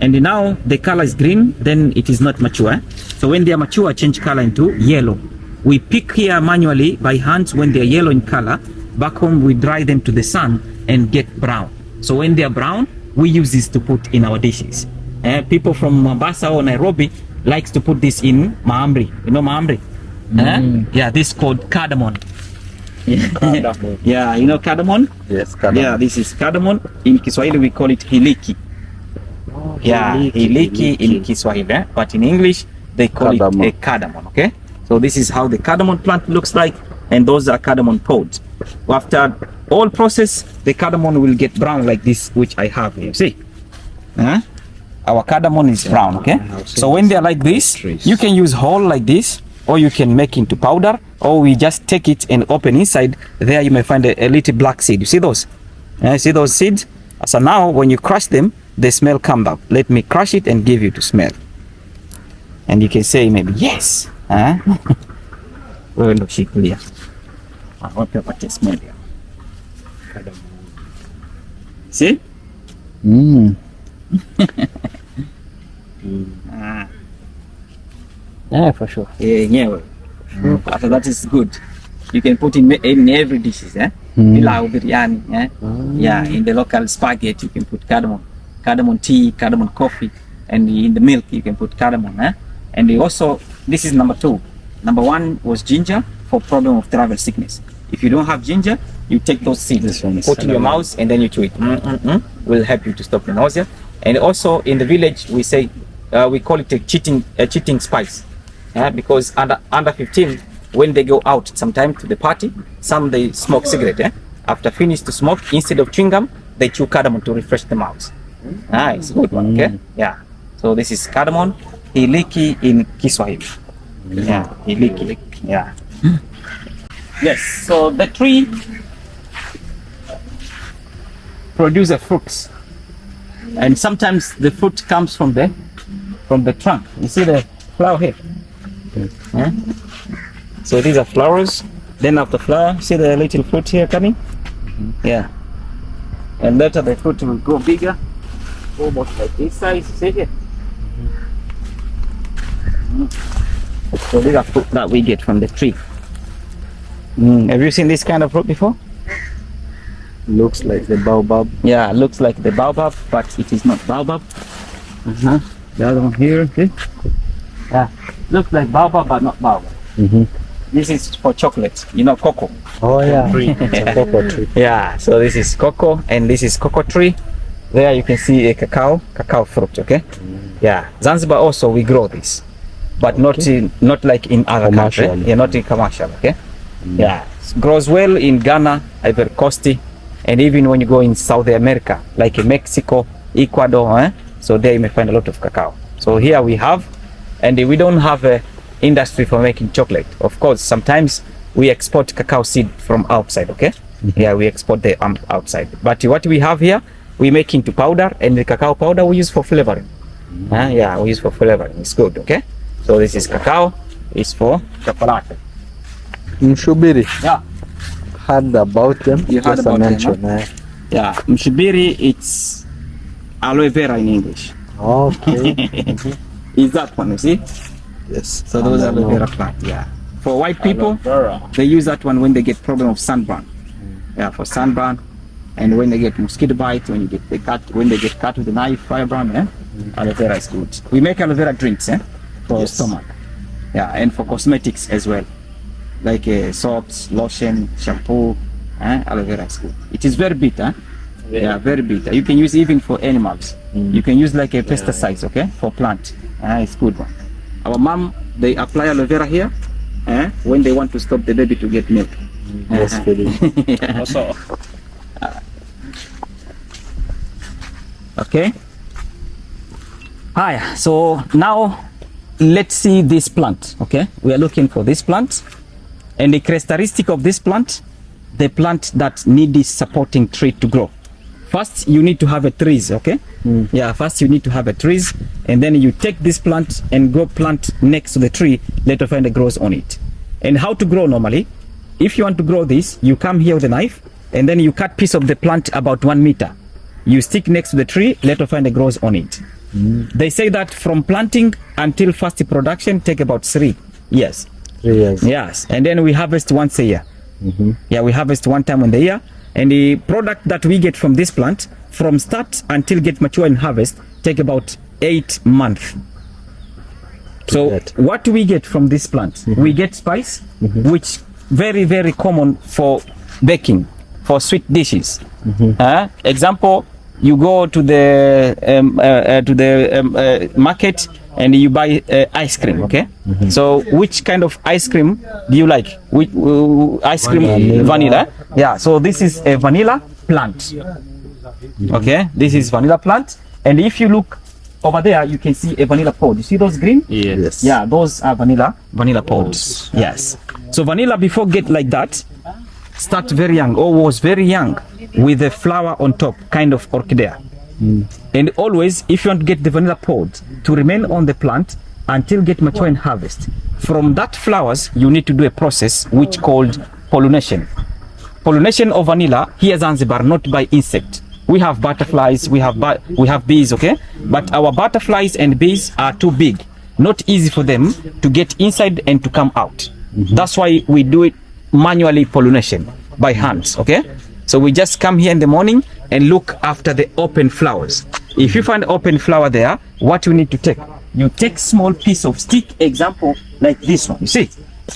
And now the color is green, then it is not mature. So when they are mature, change color into yellow. We pick here manually by hands when they are yellow in color. Back home, we dry them to the sun and get brown. So when they are brown, we use this to put in our dishes. People from Mombasa or Nairobi likes to put this in mahamri. You know mahamri? Yeah, this is called cardamom. Yeah, you know cardamom? Yes, cardamom. Yeah, this is cardamom. In Kiswahili, we call it hiliki. Yeah, hiliki in Kiswahili, but in English, they call it a cardamom, okay? So this is how the cardamom plant looks like, and those are cardamom pods. After all process, the cardamom will get brown like this, which I have here. See? our cardamom is brown, okay? So when they're like this, you can use whole like this, or you can make into powder, or we just take it and open inside. There you may find a little black seed. You see those? See those seeds? So now when you crush them, the smell come up. Let me crush it and give you to smell. And you can say maybe, yes. Wewe ndo shikilia. Wape wapate smell ya. See? Yeah, for sure. Yeah. After that is good. You can put in every dishes, pilau, biryani, yeah. In the local spaghetti, you can put cardamom tea, cardamom coffee, and in the milk you can put cardamom, And also, this is number 2. Number 1 was ginger for problem of travel sickness. If you don't have ginger, you take those seeds, put in your mouth, and then you chew it. Will help you to stop the nausea. And also in the village, we say we call it a cheating spice, because under 15, when they go out sometime to the party, some they smoke cigarette. After finish to smoke, instead of chewing gum, they chew cardamom to refresh the mouth. It's a good one. Okay, yeah. So this is cardamom, iliki in Kiswahili. Yeah, iliki. Yeah. Yes. So the tree produces fruits, and sometimes the fruit comes from the trunk. You see the flower here. So these are flowers. Then after flower, see the little fruit here coming? Yeah. And later the fruit will grow bigger, almost like this size. See here? So these are fruit that we get from the tree. Have you seen this kind of fruit before? Looks like the baobab. Yeah, looks like the baobab, but it is not baobab. The other one here, see? Yeah, looks like baobab, but not baobab. This is for chocolate, cocoa. Oh yeah, it's a cocoa tree. Yeah, so this is cocoa, and this is cocoa tree. There you can see a cacao fruit, okay? Yeah, Zanzibar also we grow this, but not like in other countries. Yeah, not in commercial, okay? Yeah, it grows well in Ghana, Ivory Coast, and even when you go in South America, like in Mexico, Ecuador, so there you may find a lot of cacao. So here we have, and we don't have a industry for making chocolate. Of course, sometimes we export cacao seed from outside, okay? Yeah, we export the outside. But what we have here, we make into powder, and the cacao powder we use for flavoring. Yeah, we use for flavoring. It's good, okay? So this is cacao, it's for chocolate. Mshubiri. Yeah. Heard about them. You heard about them, Yeah, mshubiri, it's aloe vera in English. Okay. Is that one, you see? Yes. So those are aloe vera plant, yeah. For white people, they use that one when they get problem of sunburn. Yeah, for sunburn, and when they get mosquito bite, when they get cut with a knife, firebrand, aloe vera is good. We make aloe vera drinks, for stomach. Yeah, and for cosmetics as well, like soaps, lotion, shampoo. Aloe vera is good. It is very bitter. Yeah, very bitter. You can use even for animals. You can use like a pesticide, okay, for plant. It's good one. Our mom, they apply aloe vera here when they want to stop the baby to get milk. Breastfeeding. Also, Okay. Hi. So now let's see this plant. Okay, we are looking for this plant, and the characteristic of this plant, the plant that need this supporting tree to grow. First, you need to have a trees. Okay. Yeah. First, you need to have a trees, and then you take this plant and go plant next to the tree. Later, find it grows on it. And how to grow normally? If you want to grow this, you come here with a knife, and then you cut piece of the plant about 1 meter. You stick next to the tree, later find it grows on it. They say that from planting until first production take about 3 years. 3 years. Yes, and then we harvest once a year. Yeah, we harvest one time in the year, and the product that we get from this plant, from start until get mature and harvest, take about 8 months. So what do we get from this plant? We get spice, which very, very common for baking, for sweet dishes. Example, you go to the market and you buy ice cream, okay? So which kind of ice cream do you like? Which ice cream? Vanilla. Yeah, so this is a vanilla plant. Okay, this is vanilla plant, and if you look over there you can see a vanilla pod. You see those green? Yes. Yeah, those are vanilla pods. Yes. So vanilla before get like that, start very young or was very young with a flower on top, kind of orchidea. And always, if you want to get the vanilla pod to remain on the plant until get mature and harvest, from that flowers you need to do a process which called pollination. Pollination of vanilla here Zanzibar, not by insect. We have butterflies, we have bees, okay? But our butterflies and bees are too big, not easy for them to get inside and to come out. That's why we do it manually, pollination by hands, okay? So we just come here in the morning and look after the open flowers. If you find open flower there, what you need to take? You take small piece of stick, example like this one, you see?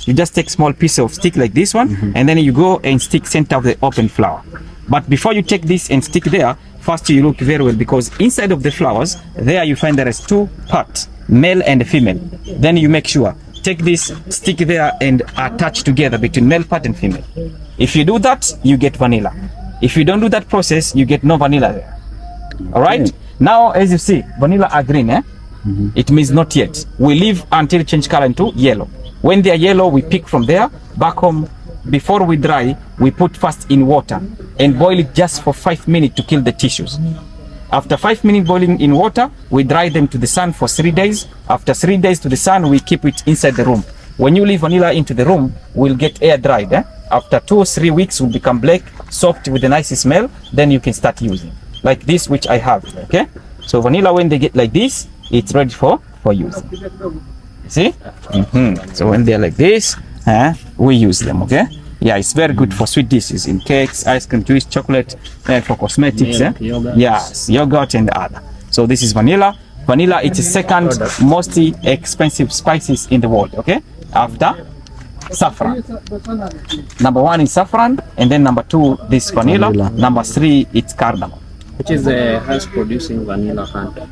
You just take small piece of stick like this one, and then you go and stick center of the open flower. But before you take this and stick there, first you look very well, because inside of the flowers, there you find there is two parts, male and female. Then you make sure, take this, stick there and attach together between male part and female. If you do that, you get vanilla. If you don't do that process, you get no vanilla there. All right? Now, as you see, vanilla are green, eh? It means not yet. We leave until change color into yellow. When they are yellow, we pick from there, back home. Before we dry, we put first in water and boil it just for 5 minutes to kill the tissues. After 5 minutes boiling in water, we dry them to the sun for 3 days. After 3 days to the sun, we keep it inside the room. When you leave vanilla into the room, we'll get air dried. After 2 or 3 weeks, will become black, soft with a nice smell. Then you can start using, like this, which I have. Okay. So vanilla, when they get like this, it's ready for use. See? So when they're like this, we use them. Okay. Yeah, it's very good for sweet dishes, in cakes, ice cream, juice, chocolate, for cosmetics. Yes, yogurt and other. So this is vanilla. Vanilla is the second most expensive spices in the world. Okay, after saffron. Number 1 is saffron, and then number 2 this vanilla. Number 3 it's cardamom. Which is the highest producing vanilla hunter?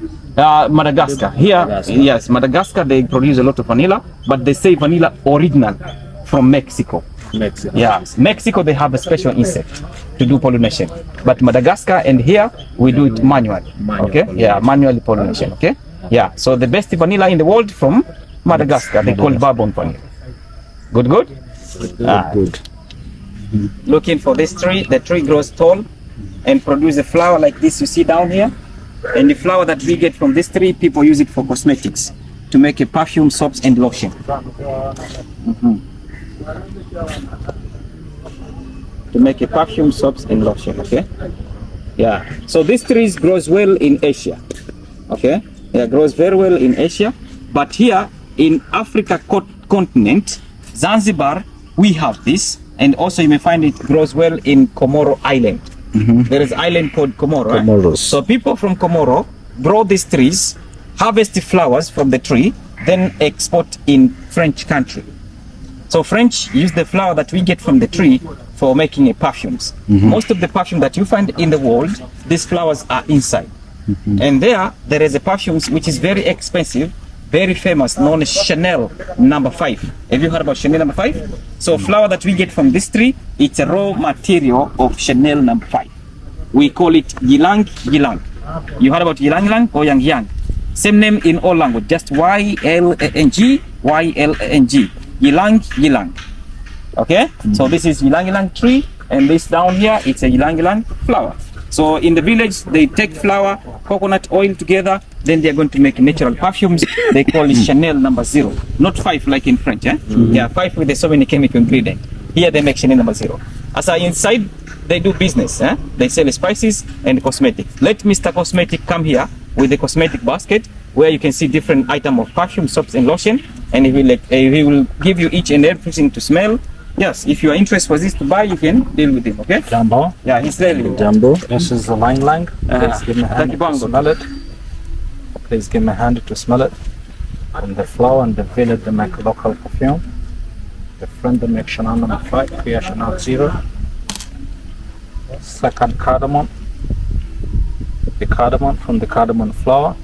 Madagascar. Here, yes, Madagascar, they produce a lot of vanilla, but they say vanilla original from Mexico. Yes, Mexico, they have a special insect to do pollination, but Madagascar and here we do it manually. Okay, yeah, manually pollination. Okay, yeah. So the best vanilla in the world from Madagascar, they call bourbon vanilla. Good. Good. Looking for this tree. The tree grows tall and produce a flower like this you see down here. And the flower that we get from this tree, people use it for cosmetics, to make a perfume, soaps and lotion. To make a perfume, soaps and lotion. Okay, yeah. So this tree grows well in Asia. Okay, yeah, grows very well in Asia, but here in Africa continent, Zanzibar, we have this, and also you may find it grows well in Comoro Island. There is an island called Comoro. Comoros. So people from Comoro grow these trees, harvest the flowers from the tree, then export in French country. So French use the flower that we get from the tree for making perfumes. Most of the perfume that you find in the world, these flowers are inside. And there is a perfume which is very expensive, very famous, known as Chanel No. 5. Have you heard about Chanel No. 5? So flower that we get from this tree, it's a raw material of Chanel No. 5. We call it Ylang Ylang. You heard about Ylang Ylang or Yang Yang? Same name in all language, just Y-L-A-N-G, Y-L-A-N-G. Ylang Ylang. Okay? So this is Ylang Ylang tree, and this down here, it's a Ylang Ylang flower. So in the village, they take flour, coconut oil together, then they're going to make natural perfumes. They call it Chanel No. 0, not 5 like in French. Yeah, 5 with so many chemical ingredients. Here they make Chanel No. 0. As inside, they do business. They sell spices and cosmetics. Let Mr. Cosmetic come here with the cosmetic basket, where you can see different items of perfume, soaps and lotion, and he will give you each and everything to smell. Yes, if you are interested for this to buy, you can deal with him, okay? Jumbo. Yeah, he's really Jumbo. This is the Lang Lang. Please give me a hand to smell it. Please give me a hand to smell it. And the flower and the village, they make local perfume. The friend, they make Chanel No. 5, here Chanel 0. Second cardamom. The cardamom from the cardamom flower.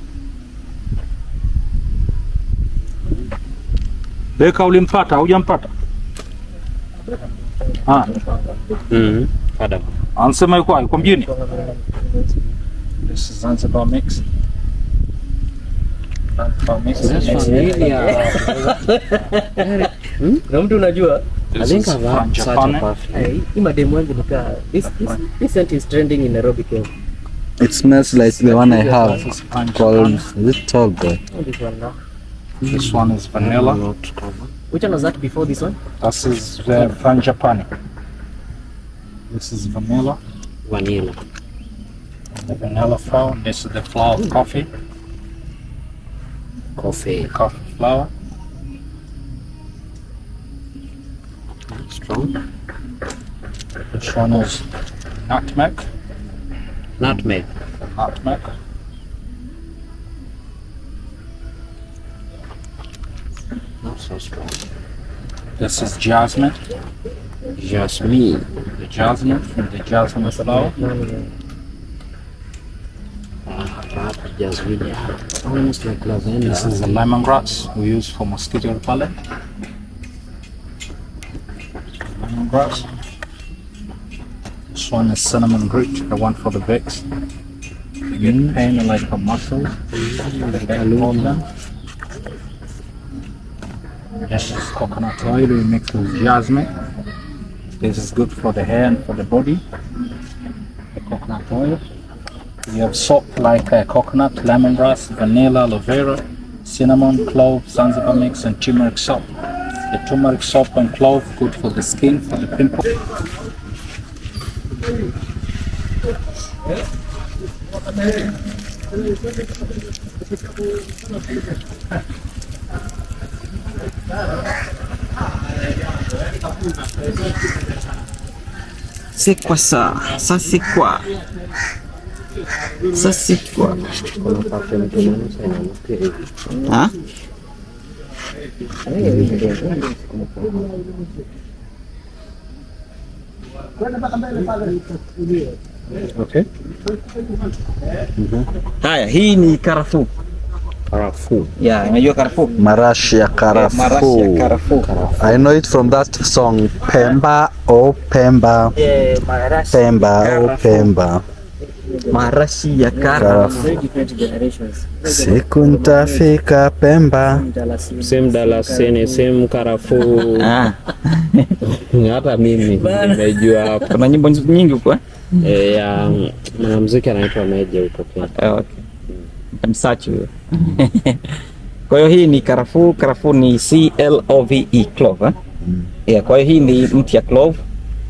Beka ulimpata, hujampata? Ansema yuko mjini. This is Zanzibar mix. Na mtu unajua, I This think is I've had such a frangipane. perfume. Hii mademu wangu nika this scent is trending in Nairobi, Kenya. It smells like the one I have This is frangipane. called, is it tall boy? Oh, this one now. This one is vanilla. Which one was that before this one? This is the frangipane. This is vanilla. Vanilla. The vanilla flower. This is the flower of coffee. Coffee. Coffee flower. Strong. This one is nutmeg. Nutmeg. Nutmeg. Not so strong. This is jasmine. Jasmine. The jasmine from the jasmine flower. Jasmine. It's almost like lavender. This is the lemongrass we use for mosquito repellent. Lemongrass. This one is cinnamon root, the one for the Vicks. You get pain like a muscle. This is coconut oil we mix with jasmine. This is good for the hair and for the body. The coconut oil. We have soap like coconut, lemongrass, vanilla, aloe vera, cinnamon, clove, Zanzibar mix, and turmeric soap. The turmeric soap and clove good for the skin, for the pimple. C'est quoi ça? Ça c'est quoi? Ça c'est quoi? Hein? Okay. Haya, hii ni karafuu. Karafuu. Yeah, unajua karafuu? Marashi ya Marashi ya karafuu. karafuu. I know it from that song Pemba oh Pemba. Pemba oh Pemba. Marashi ya karafuu. Very different generations. Siku ntafika Pemba. Same dalasene, same karafuu. Ah, Hata mimi nimejua hapo. kuna nyimbo nyingi huko Ya mwanamuziki anaitwa Meja huko Kenya. Okay. Msachi huyo. Kwa hiyo hii ni karafuu. Karafuu ni CLOVE, clove. Yeah, kwa hiyo hii ni mti ya clove.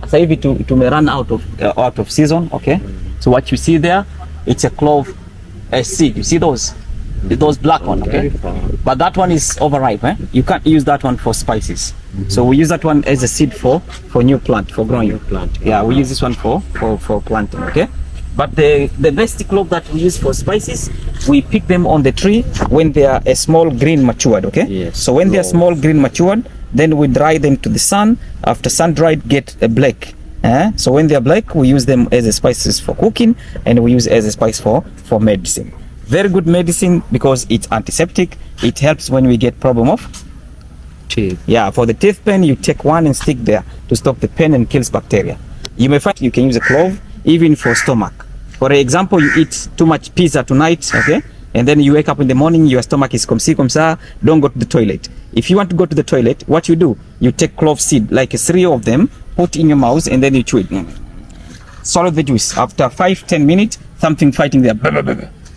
Sasa hivi tume run out of season, okay? So what you see there, it's a clove seed. You see those black one, okay? But that one is overripe, eh? You can't use that one for spices. So we use that one as a seed for new plant, for growing new plant. Yeah, we use this one for planting, okay? But the best clove that we use for spices, we pick them on the tree when they are a small green matured, okay? Yes. So when they are small green matured, then we dry them to the sun. After sun dried, get a black. So when they are black, we use them as a spices for cooking, and we use as a spice for medicine. Very good medicine because it's antiseptic. It helps when we get problem of Teeth. yeah, for the teeth pain, you take one and stick there to stop the pain and kills bacteria. You may find you can use a clove even for stomach. For example, you eat too much pizza tonight, okay? And then you wake up in the morning, your stomach is comme ça, don't go to the toilet. If you want to go to the toilet, what you do, you take clove seed, like 3 of them, put in your mouth, and then you chew it. Swallow the juice. After 5-10 minutes, something fighting there.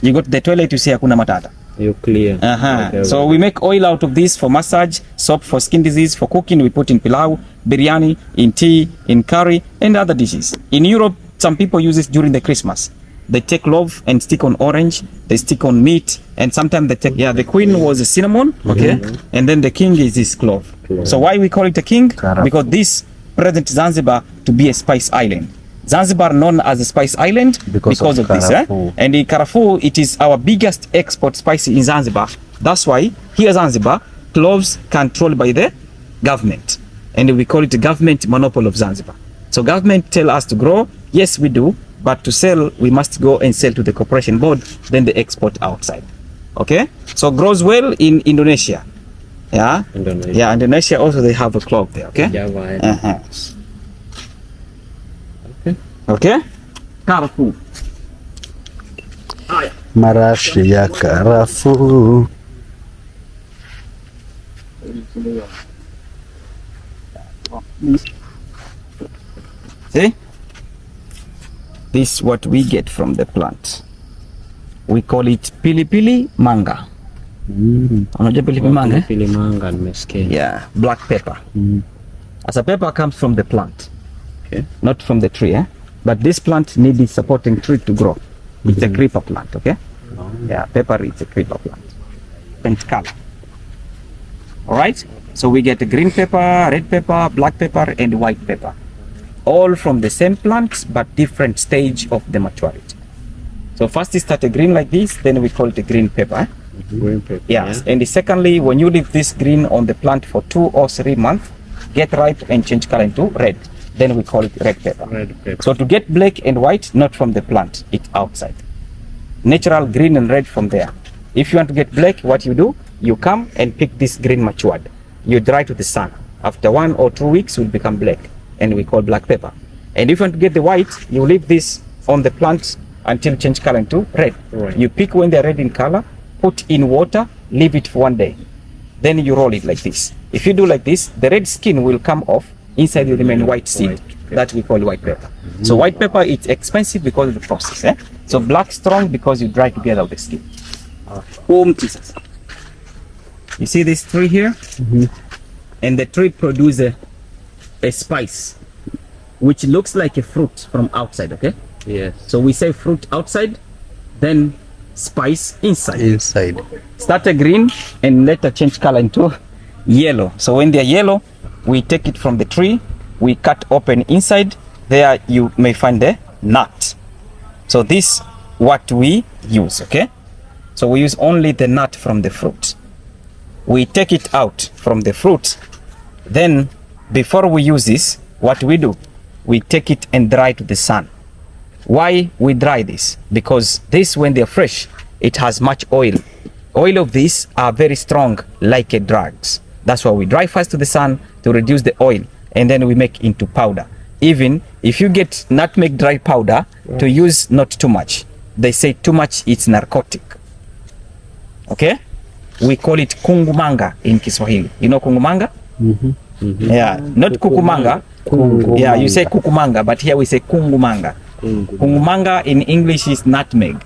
You go to the toilet, you say hakuna matata. You clear. Okay. So we make oil out of this for massage, soap for skin disease, for cooking we put in pilau, biryani, in tea, in curry, and other dishes. In Europe, some people use this during the Christmas. They take clove and stick on orange, they stick on meat, and sometimes they take, the queen was a cinnamon, okay? And then the king is this clove. So why we call it a king? Because this presents Zanzibar to be a spice island. Zanzibar known as a spice island because of this. And in karafuu, it is our biggest export spice in Zanzibar. That's why here Zanzibar, cloves controlled by the government. And we call it the government monopoly of Zanzibar. So government tell us to grow, yes we do, but to sell, we must go and sell to the corporation board, then they export outside. Okay? So grows well in Indonesia. Yeah? Indonesia. Yeah, Indonesia also they have a clove there, okay? Java. Okay? Karafuu. Marashi ya karafuu. See? This is what we get from the plant. We call it pilipili manga. Unajua pilipili manga? Pilipili manga nimesikia. Yeah, black pepper. As a pepper comes from the plant, Okay. not from the tree. But this plant needs a supporting tree to grow. It's a creeper plant, okay? Yeah, pepper is a creeper plant. Paint color. All right? So we get a green pepper, red pepper, black pepper, and white pepper. All from the same plants, but different stage of the maturity. So first you start a green like this, then we call it a green pepper. Green pepper. Yes, and secondly, when you leave this green on the plant for 2 or 3 months, get ripe and change color into red, then we call it red pepper. Red pepper. So to get black and white, not from the plant, it's outside. Natural green and red from there. If you want to get black, what you do, you come and pick this green matured. You dry to the sun. After 1 or 2 weeks, it will become black, and we call black pepper. And if you want to get the white, you leave this on the plant until change color into red. Right. You pick when they're red in color, put in water, leave it for 1 day. Then you roll it like this. If you do like this, the red skin will come off, inside will remain white seed. That we call white pepper. So white pepper, it's expensive because of the process. So black strong because you dry together with the skin. Jesus. You see this tree here? And the tree produces a spice which looks like a fruit from outside, okay? Yes. So we say fruit outside, then spice inside. Inside. Start a green and later change color into yellow. So when they're yellow, we take it from the tree, we cut open inside. There you may find the nut. So this what we use, okay? So we use only the nut from the fruit. We take it out from the fruit. Then before we use this, what we do? We take it and dry to the sun. Why we dry this? Because this, when they're fresh, it has much oil. Oil of these are very strong, like a drugs. That's why we dry first to the sun to reduce the oil, and then we make into powder. Even if you get nutmeg dry powder, to use not too much. They say too much, it's narcotic. Okay? We call it kungumanga in Kiswahili. You know kungumanga? Yeah, not kukumanga. Yeah, you say kukumanga, but here we say kungumanga. Kungumanga in English is nutmeg.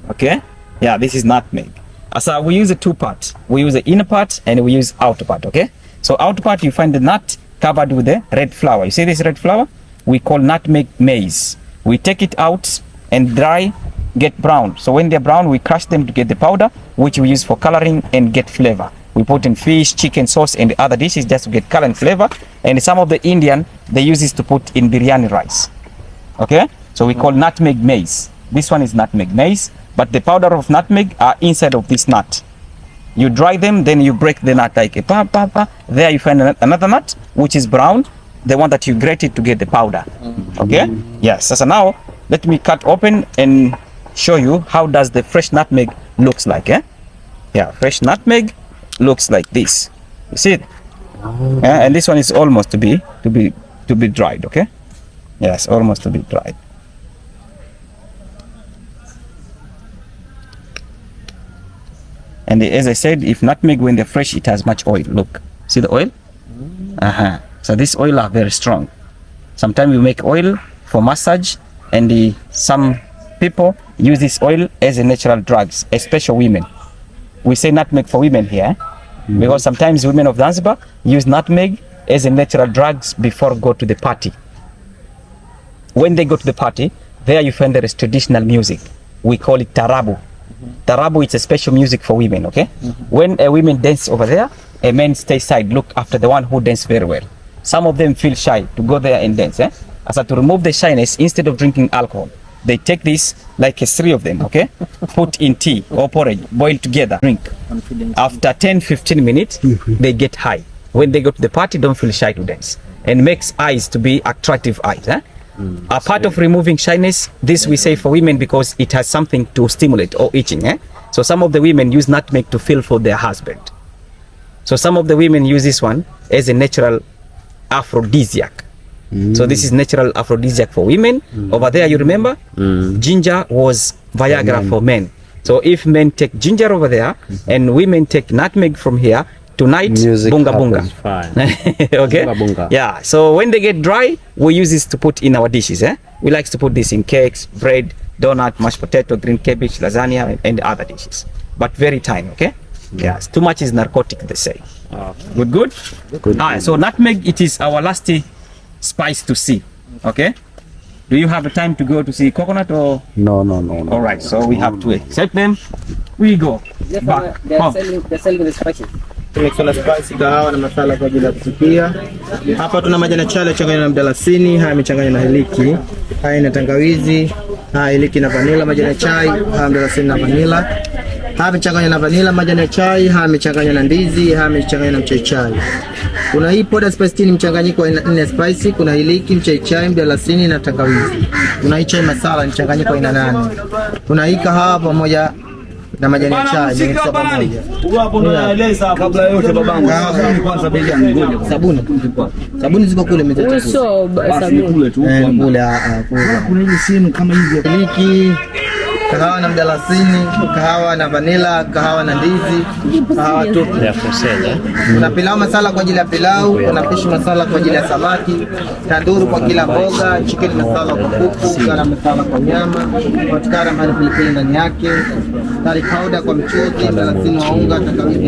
Okay? Yeah, this is nutmeg. So we use the two parts. We use the inner part and we use outer part, okay? So outer part, you find the nut covered with the red flour. You see this red flour? We call nutmeg maize. We take it out and dry, get brown. So when they're brown, we crush them to get the powder, which we use for coloring and get flavor. We put in fish, chicken sauce, and other dishes just to get color and flavor. And some of the Indian, they use this to put in biryani rice. Okay? So we call nutmeg maize. This one is nutmeg maize, but the powder of nutmeg are inside of this nut. You dry them, then you break the nut like a pa. There you find another nut, which is brown, the one that you grated to get the powder. Okay? Yes. So now, let me cut open and show you how does the fresh nutmeg looks like. Yeah, fresh nutmeg looks like this. You see it? And this one is almost to be dried. Okay? Yes, almost to be dried. And as I said, if nutmeg when they're fresh, it has much oil. Look, see the oil? So this oil are very strong. Sometimes we make oil for massage, and some people use this oil as a natural drugs, especially women. We say nutmeg for women here, because sometimes women of Zanzibar use nutmeg as a natural drugs before go to the party. When they go to the party, there you find there is traditional music. We call it tarabu. Tarabu is a special music for women, okay? When a woman dance over there, a man stay side, look after the one who dance very well. Some of them feel shy to go there and dance, As to remove the shyness, instead of drinking alcohol, they take this, like 3 of them, okay? Put in tea or porridge, boil together, drink. After 10-15 minutes, they get high. When they go to the party, don't feel shy to dance. And makes eyes to be attractive eyes, A part of removing shyness, this we say for women because it has something to stimulate or itching. So some of the women use nutmeg to feel for their husband. So some of the women use this one as a natural aphrodisiac. So this is natural aphrodisiac for women. Over there, you remember? Ginger was Viagra for men. So if men take ginger over there and women take nutmeg from here, tonight, Music bunga bunga. Okay. Bunga bunga. Yeah. So when they get dry, we use this to put in our dishes. We like to put this in cakes, bread, donut, mashed potato, green cabbage, lasagna, and other dishes. But very tiny. Okay. Yeah. Too much is narcotic, they say. Good. Good. So nutmeg, it is our last spice to see. Okay. Do you have the time to go to see coconut or? No. All right. So we have to accept them. We go. Back. They're selling the spices. Tumekuwa spice, kahawa na masala kwa ajili ya kupikia. Hapa tuna majani chale changanya na mdalasini, haya yamechanganywa na hiliki, haya na tangawizi, haya hiliki na vanilla, majani chai, haya mdalasini na vanilla. Haya yamechanganywa na vanilla, majani chai, haya yamechanganywa na ndizi, haya yamechanganywa na mchai chai. Kuna hii powder spice ni mchanganyiko wa 4 spice, kuna hiliki, mchai chai, mdalasini na tangawizi. Kuna hii chai masala ni mchanganyiko wa 8. Kuna hii kahawa pamoja na majani ya chai ni pamoja. Hapo unaeleza kabla yote babangu. Kwanza bei ya ngoja. Sabuni ziko kule mezani. So sabuni Kule tu. Kule kuna hizi simu kama hizi. Hiliki, kahawa na mdalasini, kahawa na vanilla, kahawa na ndizi, kahawa tu Ya kusenya. kuna pilau masala kwa ajili ya pilau, kuna fish masala kwa ajili ya samaki, tanduru kwa kila mboga, chicken masala kwa kuku, garam masala kwa nyama, patikana mahali pilipili ndani yake, curry powder kwa mchuzi, mdalasini wa unga, tangawizi